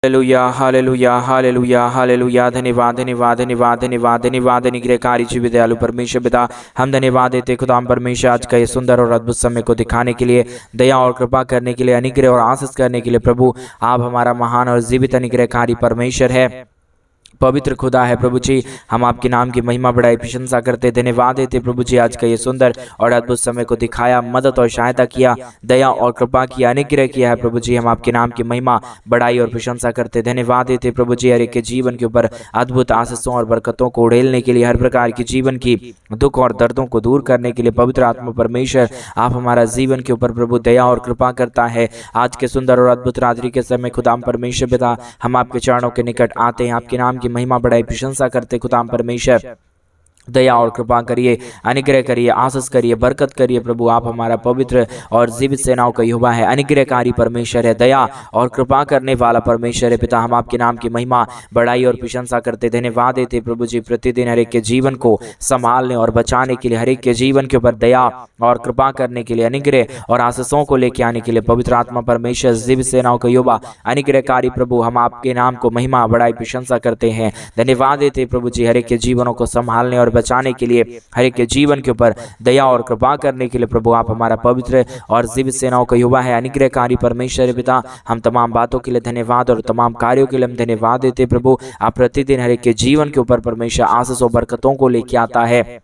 Hallelujah hallelujah hallelujah hallelujah. धन्यवाद धन्यवाद धन्यवाद धन्यवाद धन्यवाद निग्रहकारी जीवित दयालु परमेश्वर पिता, हम धन्यवाद देते खुदाम परमेश्वर आज का ये सुंदर और अद्भुत समय को दिखाने के लिए, दया और कृपा करने के लिए, अनुग्रह और आशीष करने के लिए। प्रभु आप हमारा महान और जीवित अनुग्रहकारी परमेश्वर है, पवित्र खुदा है। प्रभु जी हम आपके नाम की महिमा बढ़ाई प्रशंसा करते, धन्यवाद देते प्रभु जी आज का ये सुंदर और अद्भुत समय को दिखाया, मदद और सहायता किया, दया और कृपा किया, अनुग्रह किया है। प्रभु जी हम आपके नाम की महिमा बढ़ाई और प्रशंसा करते, धन्यवाद देते प्रभु जी हर एक के जीवन के ऊपर अद्भुत आशीषों और बरकतों को उड़ेलने के लिए, हर प्रकार की जीवन की दुख और दर्दों को दूर करने के लिए पवित्र आत्मा परमेश्वर आप हमारा जीवन के ऊपर प्रभु दया और कृपा करता है। आज के सुंदर और अद्भुत रात्रि के समय खुदाम परमेश्वर पिता हम आपके चरणों के निकट आते हैं, आपके नाम की महिमा बढ़ाई प्रशंसा करते खुदाम परमेश्वर दया और कृपा करिए, अनुग्रह करिए, आशीष करिए, बरकत करिए। प्रभु आप हमारा पवित्र और जीवित सेनाओं का यहोवा है, अनुग्रहकारी परमेश्वर है, दया और कृपा करने वाला परमेश्वर है। पिता हम आपके नाम की महिमा बढ़ाई और प्रशंसा करते, धन्यवाद देते प्रभु जी प्रतिदिन हर एक के जीवन को संभालने और बचाने के लिए, हर एक के जीवन के ऊपर दया और कृपा करने के लिए, अनुग्रह और आशीषों को लेकर आने के लिए पवित्र आत्मा परमेश्वर जीवित सेनाओं का यहोवा अनुग्रहकारी प्रभु हम आपके नाम को महिमा बढ़ाई प्रशंसा करते हैं, धन्यवाद देते प्रभु जी हर एक के जीवनों को संभालने और बचाने के लिए, हर एक के जीवन के ऊपर दया और कृपा करने के लिए। प्रभु आप हमारा पवित्र और जीवित सेनाओं का यहोवा है, अनुग्रहकारी परमेश्वर पिता हम तमाम बातों के लिए धन्यवाद और तमाम कार्यों के लिए हम धन्यवाद देते। प्रभु आप प्रतिदिन हर एक के जीवन के ऊपर परमेश्वर आशीष और बरकतों को लेके आता है।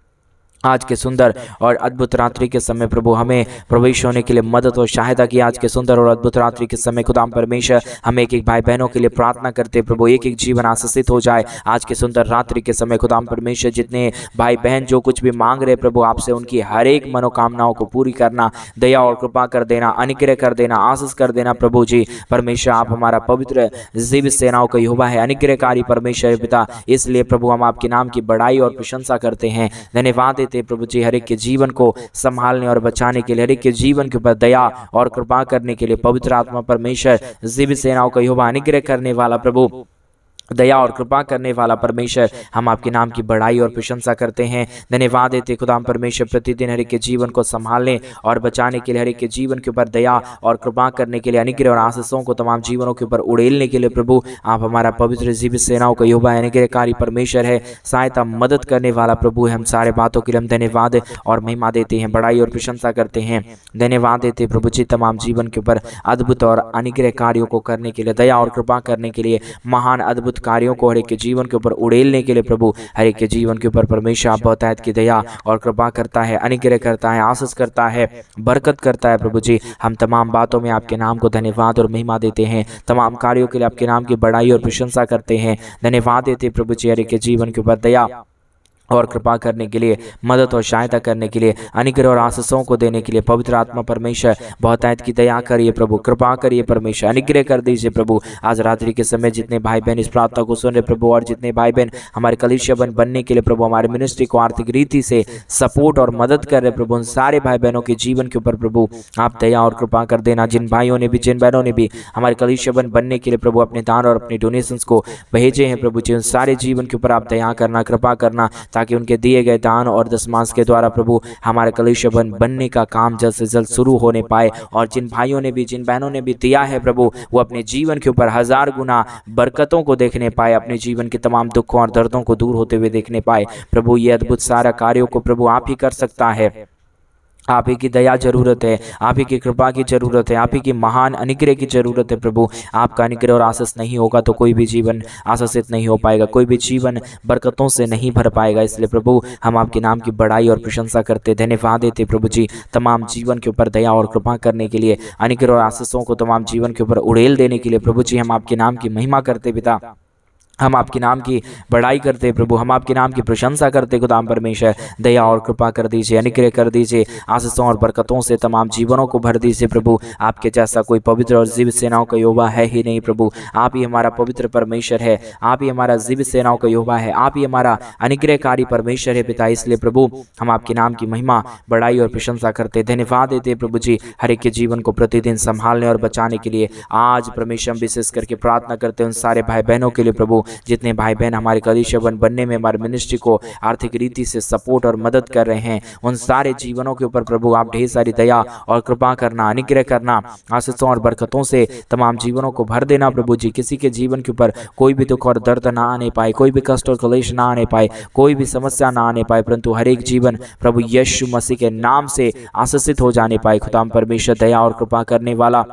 आज के सुंदर और अद्भुत रात्रि के समय प्रभु हमें प्रवेश होने के लिए मदद और सहायता की। आज के सुंदर और अद्भुत रात्रि के समय खुदाम परमेश्वर हम एक एक भाई बहनों के लिए प्रार्थना करते प्रभु एक एक जीवन आशीषित हो जाए। आज के सुंदर रात्रि के समय खुदाम परमेश्वर जितने भाई बहन जो कुछ भी मांग रहे प्रभु आपसे उनकी हर एक मनोकामनाओं को पूरी करना, दया और कृपा कर देना, अनुग्रह कर देना, आशीष कर देना। प्रभु जी परमेश्वर आप हमारा पवित्र जीवित सेनाओं का यहोवा है, अनुग्रहकारी परमेश्वर पिता, इसलिए प्रभु हम आपके नाम की बड़ाई और प्रशंसा करते हैं, धन्यवाद देते प्रभु जी हर एक के जीवन को संभालने और बचाने के लिए, हर एक के जीवन के ऊपर दया और कृपा करने के लिए पवित्र आत्मा परमेश्वर जीवित सेनाओं का यहोवा अनुग्रह करने वाला प्रभु दया और कृपा करने वाला परमेश्वर हम आपके नाम की बड़ाई और प्रशंसा करते हैं, धन्यवाद देते खुदाम परमेश्वर प्रतिदिन हर एक के जीवन को संभालने और बचाने के लिए, हर एक के जीवन के ऊपर दया और कृपा करने के लिए, अनुग्रह और आशीषों को तमाम जीवनों के ऊपर उड़ेलने के लिए। प्रभु आप हमारा पवित्र जीवित सेनाओं का यहोवा अनुग्रहकारी परमेश्वर है, सहायता मदद करने वाला प्रभु है। हम सारे बातों के लिए हम धन्यवाद और महिमा देते हैं, बड़ाई और प्रशंसा करते हैं, धन्यवाद देते प्रभु जी तमाम जीवन के ऊपर अद्भुत और अनुग्रह कार्यों को करने के लिए, दया और कृपा करने के लिए, महान अद्भुत कार्यों को हर एक के जीवन के ऊपर उड़ेलने के लिए। प्रभु हर एक के जीवन के ऊपर परमेश्वर आप बहुतायत की दया और कृपा करता है, अनुग्रह करता है, आशीष करता है, बरकत करता है। प्रभु जी हम तमाम बातों में आपके नाम को धन्यवाद और महिमा देते हैं, तमाम कार्यों के लिए आपके नाम की बड़ाई और प्रशंसा करते हैं, धन्यवाद देते प्रभु जी हर एक के जीवन के ऊपर दया और कृपा करने के लिए, मदद और सहायता करने के लिए, अनुग्रह और आशीषों को देने के लिए पवित्र आत्मा परमेश्वर बहुतायत की दया करिए प्रभु, कृपा करिए परमेश्वर, अनुग्रह कर दीजिए प्रभु। आज रात्रि के समय जितने भाई बहन इस प्रार्थना को सुन रहे प्रभु और जितने भाई बहन हमारे कलीसिया बनने के लिए प्रभु हमारे मिनिस्ट्री को आर्थिक रीति से सपोर्ट और मदद कर रहे प्रभु, उन सारे भाई बहनों के जीवन के ऊपर प्रभु आप दया और कृपा कर देना। जिन भाइयों ने भी जिन बहनों ने भी हमारे कलीसिया बनने के लिए प्रभु अपने दान और अपने डोनेशंस को भेजे हैं प्रभु जी, उन सारे जीवन के ऊपर आप दया करना, कृपा करना, ताकि उनके दिए गए दान और दशमांश के द्वारा प्रभु हमारे कलीसिया बनने का काम जल्द से जल्द शुरू होने पाए। और जिन भाइयों ने भी जिन बहनों ने भी दिया है प्रभु वो अपने जीवन के ऊपर 1000 गुना बरकतों को देखने पाए, अपने जीवन के तमाम दुखों और दर्दों को दूर होते हुए देखने पाए। प्रभु ये अद्भुत सारा कार्यों को प्रभु आप ही कर सकता है, आप ही की दया जरूरत है, आप ही की कृपा की जरूरत है, आप ही की महान अनुग्रह की जरूरत है। प्रभु आपका अनुग्रह और आशीष नहीं होगा तो कोई भी जीवन आशीषित नहीं हो पाएगा, कोई भी जीवन बरकतों से नहीं भर पाएगा। इसलिए प्रभु हम आपके नाम की बड़ाई और प्रशंसा करते, धन्यवाद देते प्रभु जी तमाम जीवन के ऊपर दया और कृपा करने के लिए, अनुग्रह और आशीषों को तमाम जीवन के ऊपर उड़ेल देने के लिए। प्रभु जी हम आपके नाम की महिमा करते पिता, हम आपके नाम की बड़ाई करते प्रभु, हम आपके नाम की प्रशंसा करते खुदाम परमेश्वर, दया और कृपा कर दीजिए, अनुग्रह कर दीजिए, आशीषों और बरकतों से तमाम जीवनों को भर दीजिए। प्रभु आपके जैसा कोई पवित्र और जीवित सेनाओं का यहोवा है ही नहीं प्रभु, आप ही हमारा पवित्र परमेश्वर है, आप ही हमारा जीवित सेनाओं का यहोवा है, आप ही हमारा अनुग्रहकारी परमेश्वर है पिता। इसलिए प्रभु हम आपके नाम की महिमा बड़ाई और प्रशंसा करते, धन्यवाद देते प्रभु जी हर एक के जीवन को प्रतिदिन संभालने और बचाने के लिए। आज परमेश्वर विशेष करके प्रार्थना करते उन सारे भाई बहनों के लिए प्रभु जितने भाई बहन हमारे कलीसिया बनने में हमारे मिनिस्ट्री को आर्थिक रीति से सपोर्ट और मदद कर रहे हैं, उन सारे जीवनों के ऊपर प्रभु आप ढेर सारी दया और कृपा करना, अनुग्रह करना, आशीषों और बरकतों से तमाम जीवनों को भर देना प्रभु जी। किसी के जीवन के ऊपर कोई भी दुख और दर्द ना आने पाए, कोई भी कष्ट और क्लेश ना आने पाए, कोई भी समस्या ना आने पाए, परंतु हर एक जीवन प्रभु यीशु मसीह के नाम से आशीषित हो जाने पाए। खुदाम परमेश्वर दया और कृपा करने वाला,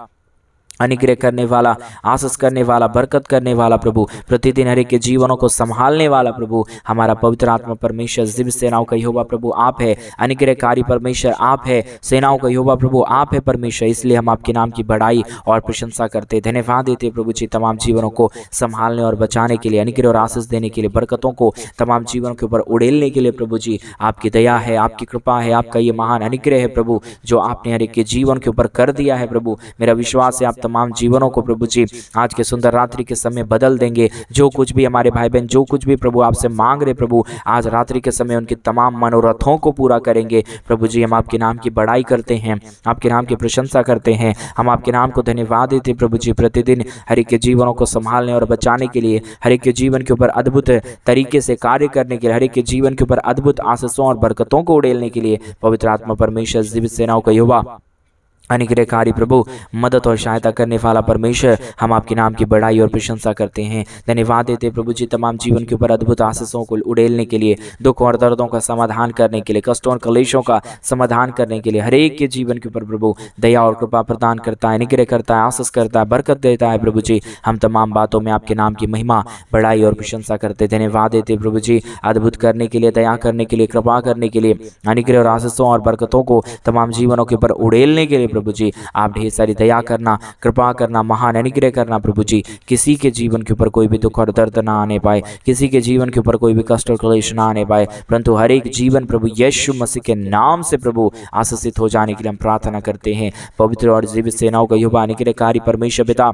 अनुग्रह करने वाला, आशीष करने वाला, बरकत करने वाला प्रभु, प्रतिदिन हर एक के जीवनों को संभालने वाला प्रभु, हमारा पवित्र आत्मा परमेश्वर दिव्य सेनाओं का यहोवा प्रभु आप है, अनुग्रहकारी परमेश्वर आप है, सेनाओं का यहोवा प्रभु आप है परमेश्वर। इसलिए हम आपके नाम की बड़ाई और प्रशंसा करते, धन्यवाद देते प्रभु जी तमाम जीवनों को संभालने और बचाने के लिए, अनुग्रह और आशीष देने के लिए, बरकतों को तमाम जीवनों के ऊपर उड़ेलने के लिए प्रभु जी। आपकी दया है, आपकी कृपा है, आपका ये महान अनुग्रह है प्रभु जो आपने हर एक के जीवन के ऊपर कर दिया है प्रभु। मेरा विश्वास है आप तमाम जीवनों को प्रभु जी आज के सुंदर रात्रि के समय बदल देंगे। जो कुछ भी हमारे भाई बहन जो कुछ भी प्रभु आपसे मांग रहे प्रभु, आज रात्रि के समय उनके तमाम मनोरथों को पूरा करेंगे प्रभु जी। हम आपके नाम की बड़ाई करते हैं, आपके नाम की प्रशंसा करते हैं, हम आपके नाम को धन्यवाद देते प्रभु जी। प्रतिदिन हर एक के जीवनों को संभालने और बचाने के लिए, हर एक के जीवन के ऊपर अद्भुत तरीके से कार्य करने के लिए, हर एक के जीवन के ऊपर अद्भुत आशीषों और बरकतों को उड़ेलने के लिए पवित्र आत्मा परमेश्वर दिव्य सेनाओं का यहोवा, अनुग्रहकारी प्रभु, मदद और सहायता करने वाला परमेश्वर, हम आपके नाम की बड़ाई और प्रशंसा करते हैं, धन्यवाद देते प्रभु जी तमाम जीवन के ऊपर अद्भुत आशीषों को उड़ेलने के लिए, दुख और दर्दों का समाधान करने के लिए, कष्टों और क्लेशों का समाधान करने के लिए, हर एक के जीवन के ऊपर प्रभु दया और कृपा प्रदान करता है, अनुग्रह करता है, आशीष करता है, बरकत देता है प्रभु जी। हम तमाम बातों में आपके नाम की महिमा, बड़ाई और प्रशंसा करते, धन्यवाद देते प्रभु जी अद्भुत करने के लिए, दया करने के लिए, कृपा करने के लिए, अनुग्रह और आशीषों और बरकतों को तमाम जीवनों के ऊपर उड़ेलने के लिए प्रभु जी आप ढेर सारी दया करना, कृपा करना, महान अनुग्रह करना प्रभु जी। किसी के जीवन के ऊपर कोई भी दुख और दर्द ना आने पाए, किसी के जीवन के ऊपर कोई भी कष्ट और क्लेश ना आने पाए, परंतु हर एक जीवन प्रभु यीशु मसीह के नाम से प्रभु आशीषित हो जाने के लिए हम प्रार्थना करते हैं। पवित्र और दिव्य सेनाओं का यहोवा, अनुग्रहकारी परमेश्वर पिता,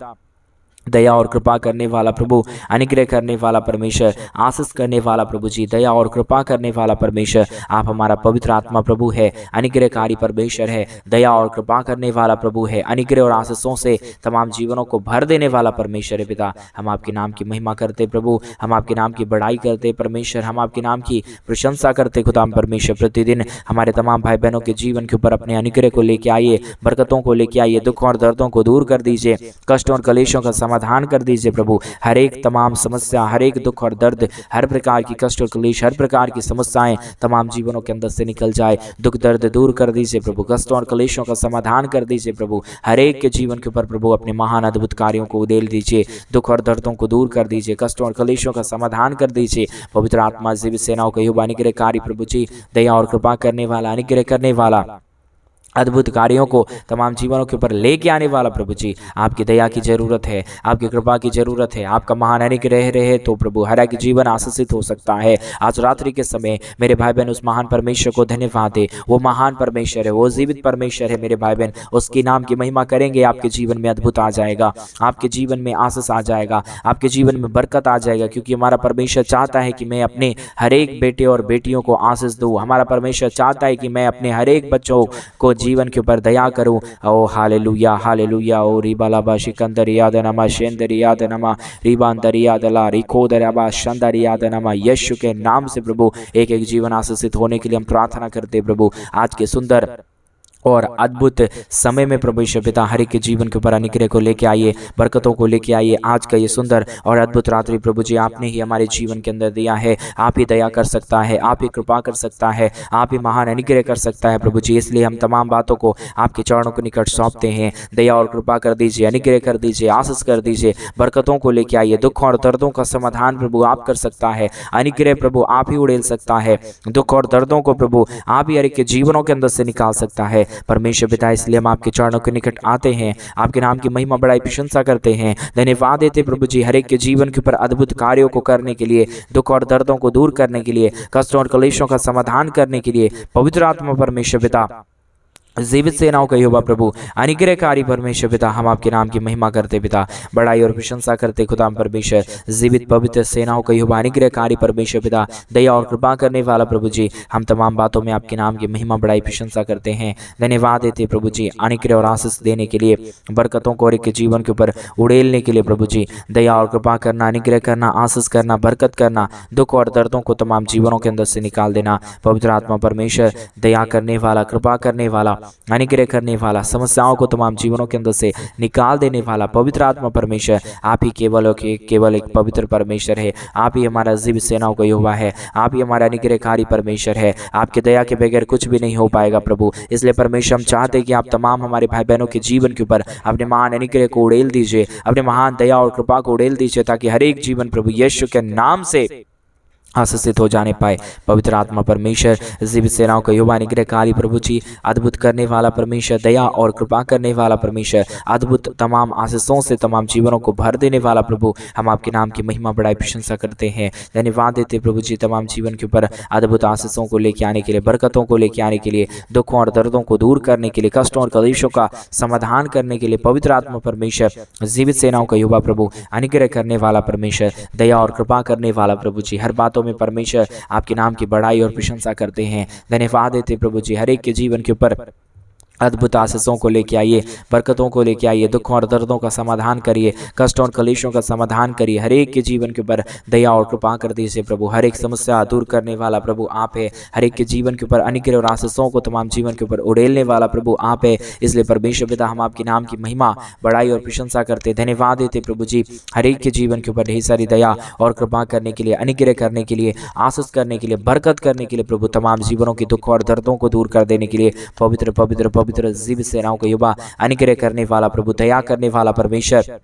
दया और कृपा करने वाला प्रभु, अनुग्रह करने वाला परमेश्वर, आशीष करने वाला प्रभु जी, दया और कृपा करने वाला परमेश्वर, आप हमारा पवित्र आत्मा प्रभु है, अनुग्रहकारी परमेश्वर है, दया और कृपा करने वाला प्रभु है, अनुग्रह और आशीषों से तमाम जीवनों को भर देने वाला परमेश्वर है पिता। हम आपके नाम की महिमा करते प्रभु, हम आपके नाम की बड़ाई करते परमेश्वर, हम आपके नाम की प्रशंसा करते खुदाम परमेश्वर। प्रतिदिन हमारे तमाम भाई बहनों के जीवन के ऊपर अपने अनुग्रह को लेके आइए, बरकतों को लेके आइए, दुख और दर्दों को दूर कर दीजिए, कष्टों और क्लेशों का समाधान कर दीजिए प्रभु। हर एक तमाम समस्या, हर एक दुख और दर्द, हर प्रकार की कष्ट और क्लेश, हर प्रकार की समस्याएं तमाम जीवनों के अंदर से निकल जाए, दुख दर्द दूर कर दीजिए प्रभु, कष्टों और क्लेशों का समाधान कर दीजिए प्रभु। हर एक के जीवन के ऊपर प्रभु अपने महान अद्भुत कार्यों को उड़ेल दीजिए, दुख और दर्दों को दूर कर दीजिए, कष्टों और क्लेशों का समाधान कर दीजिए। पवित्र आत्मा दिव्य सेनाओं का यहोवा, अनुग्रहकारी प्रभु जी, दया और कृपा करने वाला, अनुग्रह करने वाला, अद्भुत कार्यों को तमाम जीवनों के ऊपर लेके आने वाला प्रभु जी, आपकी दया की जरूरत है, आपकी कृपा की जरूरत है, आपका महान अनुग्रह रहे तो प्रभु हर एक जीवन आशीषित हो सकता है। आज रात्रि के समय मेरे भाई बहन उस महान परमेश्वर को धन्यवाद दे। वो महान परमेश्वर है, वो जीवित परमेश्वर है मेरे भाई बहन, उसकी नाम की महिमा करेंगे। आपके जीवन में अद्भुत आ जाएगा, आपके जीवन में आशीष आ जाएगा, आपके जीवन में बरकत आ जाएगा, क्योंकि हमारा परमेश्वर चाहता है कि मैं अपने हर एक बेटे और बेटियों को आशीष दूँ। हमारा परमेश्वर चाहता है कि मैं अपने हर एक बच्चों को जीवन के ऊपर दया करूं। ओ हालेलुया, हालेलुया। ओ रिबालाबा शिकंदरिया दनमा शेंदरिया दनमा रिबांदरिया दला रिकोदरबा शंदरिया दनमा। यीशु के नाम से प्रभु एक एक जीवन आशीषित होने के लिए हम प्रार्थना करते प्रभु। आज के सुंदर और अद्भुत समय में प्रभु ईश्वर पिता हर एक के जीवन के ऊपर अनुग्रह को लेके आइए, बरकतों को लेके आइए। आज का ये सुंदर और अद्भुत रात्रि प्रभु जी आपने ही हमारे जीवन के अंदर दिया है। आप ही दया कर सकता है, आप ही कृपा कर सकता है, आप ही महान अनुग्रह कर सकता है प्रभु जी। इसलिए हम तमाम बातों को आपके चरणों के निकट सौंपते हैं। दया और कृपा कर दीजिए, अनुग्रह कर दीजिए, आशीष कर दीजिए, बरकतों को लेके आइए। दुख और दर्दों का समाधान प्रभु आप कर सकता है, अनुग्रह प्रभु आप ही उड़ेल सकता है, दुख और दर्दों को प्रभु आप ही हर एक के जीवनों के अंदर से निकाल सकता है परमेश्वर पिता। इसलिए हम आपके चरणों के निकट आते हैं, आपके नाम की महिमा बड़ाई प्रशंसा करते हैं, धन्यवाद देते प्रभु जी हर एक के जीवन के ऊपर अद्भुत कार्यों को करने के लिए, दुख और दर्दों को दूर करने के लिए, कष्टों और क्लेशों का समाधान करने के लिए। पवित्र आत्मा परमेश्वर पिता जीवित सेनाओं का यहोवा प्रभु, अनुग्रहकारी परमेश्वर पिता, हम आपके नाम की महिमा करते पिता, बड़ाई और प्रशंसा करते खुदा परमेश्वर। जीवित पवित्र सेनाओं का यहोवा, अनुग्रहकारी परमेश्वर पिता, दया और कृपा करने वाला प्रभु जी, हम तमाम बातों में आपके नाम की महिमा बड़ाई प्रशंसा करते हैं, धन्यवाद देते प्रभु जी, अनुग्रह और आशीष देने के लिए, बरकतों को और एक जीवन के ऊपर उड़ेलने के लिए प्रभु जी, दया और कृपा करना, अनुग्रह करना, आशीष करना, बरकत करना, दुख और दर्दों को तमाम जीवनों के अंदर से निकाल देना। पवित्र आत्मा परमेश्वर, दया करने वाला, कृपा करने वाला, अनुग्रह करने वाला, समस्याओं को तमाम जीवनों के अंदर से निकाल देने वाला पवित्र आत्मा परमेश्वर, आप ही केवल एक पवित्र परमेश्वर है। आप ही हमारा जीवित सेनाओं का यहोवा है, आप ही हमारा अनुग्रहकारी परमेश्वर है। आपके दया के बगैर कुछ भी नहीं हो पाएगा प्रभु। इसलिए परमेश्वर, हम चाहते हैं कि आप तमाम हमारे भाई बहनों के जीवन के ऊपर अपने महान अनुग्रह को उड़ेल दीजिए, अपने महान दया और कृपा को उड़ेल दीजिए, ताकि हर एक जीवन प्रभु यीशु के नाम से आशीषित हो जाने पाए। पवित्र आत्मा परमेश्वर, जीवित सेनाओं का यहोवा, अनुग्रहकारी प्रभु जी, अद्भुत करने वाला परमेश्वर, दया और कृपा करने वाला परमेश्वर, अद्भुत तमाम आशीषों से तमाम जीवनों को भर देने वाला प्रभु, हम आपके नाम की महिमा बड़ाई प्रशंसा करते हैं, धन्यवाद देते प्रभु जी, तमाम जीवन के ऊपर अद्भुत आशीषों को लेके आने के लिए, बरकतों को लेके आने के लिए, दुखों और दर्दों को दूर करने के लिए, कष्टों और कलेशों का समाधान करने के लिए। पवित्र आत्मा परमेश्वर, जीवित सेनाओं का यहोवा प्रभु, अनुग्रह करने वाला परमेश्वर, दया और कृपा करने वाला प्रभु जी, हर बातों में परमेश्वर आपके नाम की बड़ाई और प्रशंसा करते हैं, धन्यवाद देते प्रभु जी। हर एक के जीवन के ऊपर अद्भुत आशीषों को लेके आइए, बरकतों को लेके आइए, दुखों और दर्दों का समाधान करिए, कष्टों और कलेशों का समाधान करिए। हर एक के जीवन के ऊपर दया और कृपा कर दीजिए प्रभु। हर एक समस्या दूर करने वाला प्रभु आप है। हर एक के जीवन के ऊपर अनुग्रह और आशीषों को तमाम जीवन के ऊपर उड़ेलने वाला प्रभु आप है। इसलिए परमेश्वर पिता, हम आपके नाम की महिमा, बड़ाई और प्रशंसा करते, धन्यवाद देते प्रभु जी। हर एक के जीवन के ऊपर ढेर सारी दया और कृपा करने के लिए, अनुग्रह करने के लिए, आशीष करने के लिए, बरकत करने के लिए प्रभु, तमाम जीवनों के दुख और दर्दों को दूर कर देने के लिए। पवित्र पवित्र पवित्र जीवित सेनाओं का यहोवा, अनुग्रह करने वाला प्रभु, दया करने वाला परमेश्वर,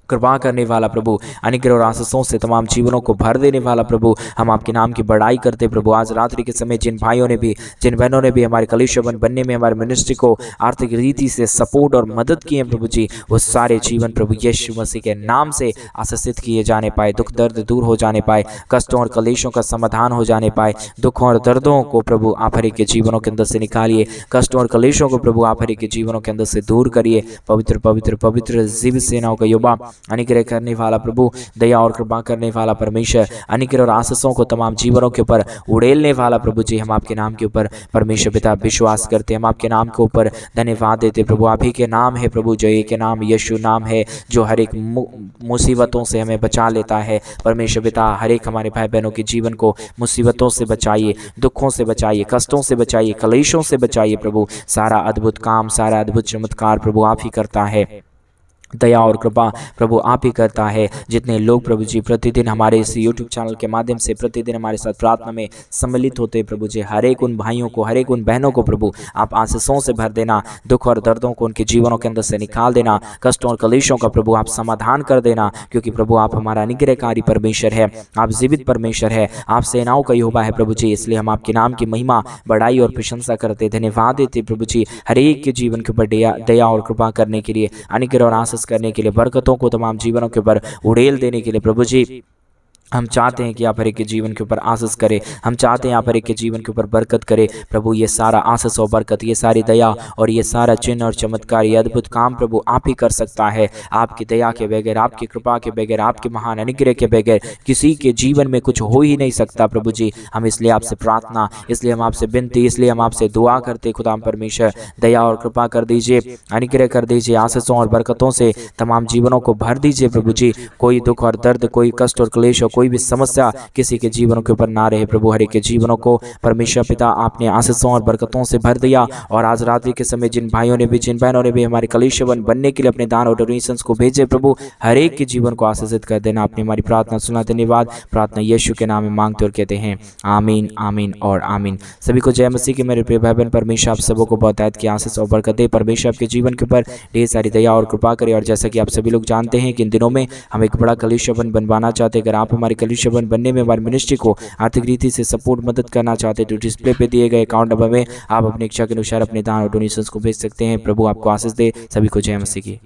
कृपा करने वाला प्रभु, अनुग्रह और आशीषों से तमाम जीवनों को भर देने वाला प्रभु, हम आपके नाम की बड़ाई करते प्रभु। आज रात्रि के समय जिन भाइयों ने भी, जिन बहनों ने भी हमारे कलीसिया बनने में, हमारे मिनिस्ट्री को आर्थिक रीति से सपोर्ट और मदद किए प्रभु जी, वो सारे जीवन प्रभु यीशु मसीह के नाम से आशीषित किए जाने पाए, दुख दर्द दूर हो जाने पाए, कष्टों और कलेशों का समाधान हो जाने पाए। दुखों और दर्दों को प्रभु आप हर एक के जीवनों के अंदर से निकालिए, कष्टों और कलेशों को प्रभु आप हर एक के जीवनों के अंदर से दूर करिए। पवित्र पवित्र पवित्र जीवित सेनाओं का यहोवा, अनुग्रह करने वाला प्रभु, दया और कृपा करने वाला परमेश्वर, अनुग्रह और आशीषों को तमाम जीवनों के ऊपर उड़ेलने वाला प्रभु जी, हम आपके नाम के ऊपर परमेश्वर पिता विश्वास करते हैं, हम आपके नाम के ऊपर धन्यवाद देते प्रभु। आप ही के नाम है प्रभु, जो एक नाम यीशु नाम है, जो हर एक मुसीबतों से हमें बचा लेता है। परमेश्वर पिता, हर एक हमारे भाई बहनों के जीवन को मुसीबतों से बचाइए, दुखों से बचाइए, कष्टों से बचाइए, कलेशों से बचाइए प्रभु। सारा अद्भुत काम, सारा अद्भुत चमत्कार प्रभु आप ही करता है, दया और कृपा प्रभु आप ही करता है। जितने लोग प्रभु जी प्रतिदिन हमारे इस यूट्यूब चैनल के माध्यम से प्रतिदिन हमारे साथ प्रार्थना में सम्मिलित होते हैं प्रभु जी, हर एक उन भाइयों को, हर एक उन बहनों को प्रभु आप आशीषों से भर देना, दुख और दर्दों को उनके जीवनों के अंदर से निकाल देना, कष्टों और कलेशों का प्रभु आप समाधान कर देना, क्योंकि प्रभु आप हमारा अनुग्रहकारी परमेश्वर है, आप जीवित परमेश्वर है, आप सेनाओं का यहोवा है प्रभु जी। इसलिए हम आपके नाम की महिमा, बड़ाई और प्रशंसा करते, धन्यवाद देते प्रभु जी। हर एक के जीवन के ऊपर दया और कृपा करने के लिए, अनुग्रह और आशीष करने के लिए, बरकतों को तमाम जीवनों के ऊपर उड़ेल देने के लिए प्रभु जी, हम चाहते हैं कि आप हर एक के जीवन के ऊपर आशीष करें, हम चाहते हैं आप हर एक के जीवन के ऊपर बरकत करें प्रभु। ये सारा आशीष और बरकत, ये सारी दया और ये सारा चिन्ह और चमत्कार, ये अद्भुत काम प्रभु आप ही कर सकता है। आपकी दया के बगैर, आपकी कृपा के बगैर, आपके महान अनुग्रह के बगैर किसी के जीवन में कुछ हो ही नहीं सकता प्रभु जी। हम इसलिए आपसे प्रार्थना, इसलिए हम आपसे विनती, इसलिए हम आपसे दुआ करते खुदा परमेश्वर, दया और कृपा कर दीजिए, अनुग्रह कर दीजिए, आशीषों और बरकतों से तमाम जीवनों को भर दीजिए प्रभु जी। कोई दुख और दर्द, कोई कष्ट और क्लेश, कोई भी समस्या किसी के जीवनों के ऊपर ना रहे प्रभु। हर एक के जीवनों को परमेश्वर पिता आपने आशीषों और बरकतों से भर दिया। और आज रात्रि के समय जिन भाइयों ने भी, जिन बहनों ने भी हमारे कलीसिया बनने के लिए अपने दान और डोनेशंस को भेजे प्रभु, हर एक के जीवन को आशीषित कर देना। आपने हमारी प्रार्थना सुना, धन्यवाद। प्रार्थना यीशु के नाम में मांगते और कहते हैं आमीन, आमीन और आमीन। सभी को जय मसीह के मेरे प्रिय भाई बहन। परमेश्वर आप सबों को बहुत की आशीष और बरकत दे। परमेश्वर आपके जीवन के ऊपर ढेर सारी दया और कृपा करे। और जैसा कि आप सभी लोग जानते हैं कि इन दिनों में हम एक बड़ा कलीसिया बनवाना चाहते हैं। अगर आप हमारे कलीसिया बनने में, हमारी मिनिस्ट्री को आर्थिक रीति से सपोर्ट मदद करना चाहते हैं, तो डिस्प्ले पे दिए गए अकाउंट नंबर में आप अपनी इच्छा के अनुसार अपने दान और डोनेशंस को भेज सकते हैं। प्रभु आपको आशीष दे। सभी को जय मसीह की।